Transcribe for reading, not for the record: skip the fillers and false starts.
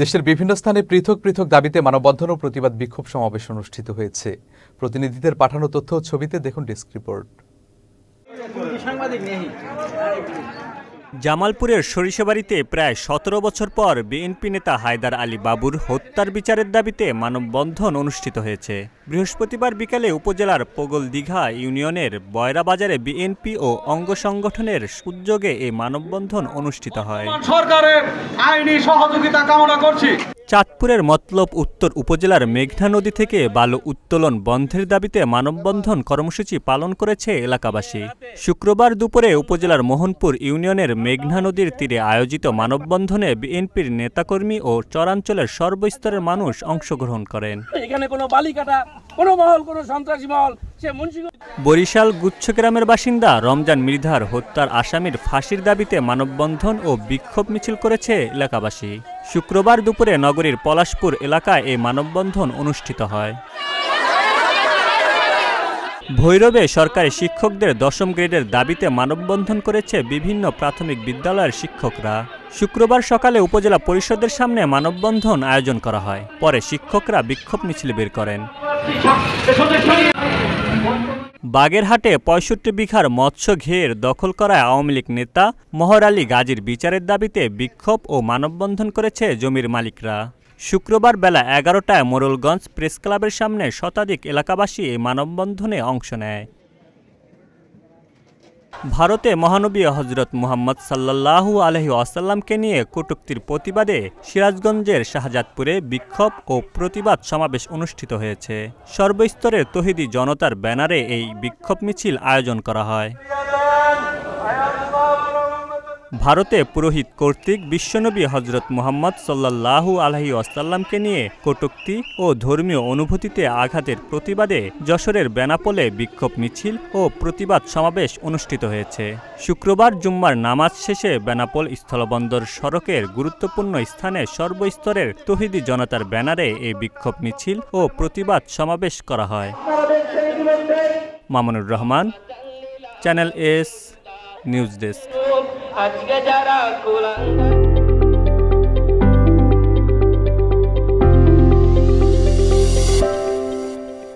দেশের বিভিন্ন স্থানে পৃথক পৃথক দাবিতে মানববন্ধন ও প্রতিবাদ বিক্ষোভ সমাবেশ অনুষ্ঠিত হয়েছে। প্রতিনিধিদের পাঠানো তথ্য ও ছবিতে দেখুন ডেস্ক রিপোর্ট। জামালপুরের সরিষাবাড়িতে প্রায় ১৭ বছর পর বিএনপি নেতা হায়দার আলী বাবুর হত্যার বিচারের দাবিতে মানববন্ধন অনুষ্ঠিত হয়েছে। বৃহস্পতিবার বিকালে উপজেলার পোগলদিঘা ইউনিয়নের বয়রা বাজারে বিএনপি ও অঙ্গ সংগঠনের উদ্যোগে এই মানববন্ধন অনুষ্ঠিত হয়। সরকারের আইনি সহযোগিতা কামনা করছি। চাঁদপুরের মতলব উত্তর উপজেলার মেঘনা নদী থেকে বালু উত্তোলন বন্ধের দাবিতে মানববন্ধন কর্মসূচি পালন করেছে এলাকাবাসী। শুক্রবার দুপুরে উপজেলার মোহনপুর ইউনিয়নের মেঘনা নদীর তীরে আয়োজিত মানববন্ধনে বিএনপির নেতাকর্মী ও চরাঞ্চলের সর্বস্তরের মানুষ অংশগ্রহণ করেন। এখানে কোনো বালিকাটা, কোনো মহল, কোনো সন্ত্রাসী মহল, বরিশাল গুচ্ছগ্রামের বাসিন্দা রমজান মৃধার হত্যার আসামির ফাঁসির দাবিতে মানববন্ধন ও বিক্ষোভ মিছিল করেছে এলাকাবাসী। শুক্রবার দুপুরে নগরীর পলাশপুর এলাকায় এই মানববন্ধন অনুষ্ঠিত হয়। ভৈরবে সরকারি শিক্ষকদের ১০ম গ্রেডের দাবিতে মানববন্ধন করেছে বিভিন্ন প্রাথমিক বিদ্যালয়ের শিক্ষকরা। শুক্রবার সকালে উপজেলা পরিষদের সামনে মানববন্ধন আয়োজন করা হয়। পরে শিক্ষকরা বিক্ষোভ মিছিল বের করেন। বাগেরহাটে ৬৫ বিঘার মৎস্য ঘের দখল করায় আওয়ামী লীগ নেতা মহর আলী গাজীর বিচারের দাবিতে বিক্ষোভ ও মানববন্ধন করেছে জমির মালিকরা। শুক্রবার বেলা ১১টায় মোড়লগঞ্জ প্রেস ক্লাবের সামনে শতাধিক এলাকাবাসী এই মানববন্ধনে অংশ নেয়। ভারতে মহানবী হজরত মুহাম্মদ সাল্লাল্লাহু আলাইহি ওয়াসাল্লামকে নিয়ে কটূক্তির প্রতিবাদে সিরাজগঞ্জের শাহজাদপুরে বিক্ষোভ ও প্রতিবাদ সমাবেশ অনুষ্ঠিত হয়েছে। সর্বস্তরের তৌহিদি জনতার ব্যানারে এই বিক্ষোভ মিছিল আয়োজন করা হয়। ভারতে পুরোহিত কর্তৃক বিশ্বনবী হজরত মুহাম্মদ সাল্লাল্লাহু আলাইহি ওয়াসাল্লামকে নিয়ে কটূক্তি ও ধর্মীয় অনুভূতিতে আঘাতের প্রতিবাদে যশোরের বেনাপোলে বিক্ষোভ মিছিল ও প্রতিবাদ সমাবেশ অনুষ্ঠিত হয়েছে। শুক্রবার জুম্মার নামাজ শেষে বেনাপোল স্থলবন্দর সড়কের গুরুত্বপূর্ণ স্থানে সর্বস্তরের তৌহিদি জনতার ব্যানারে এই বিক্ষোভ মিছিল ও প্রতিবাদ সমাবেশ করা হয়। Mamunur Rahman, channel S news desk. আজকে যারা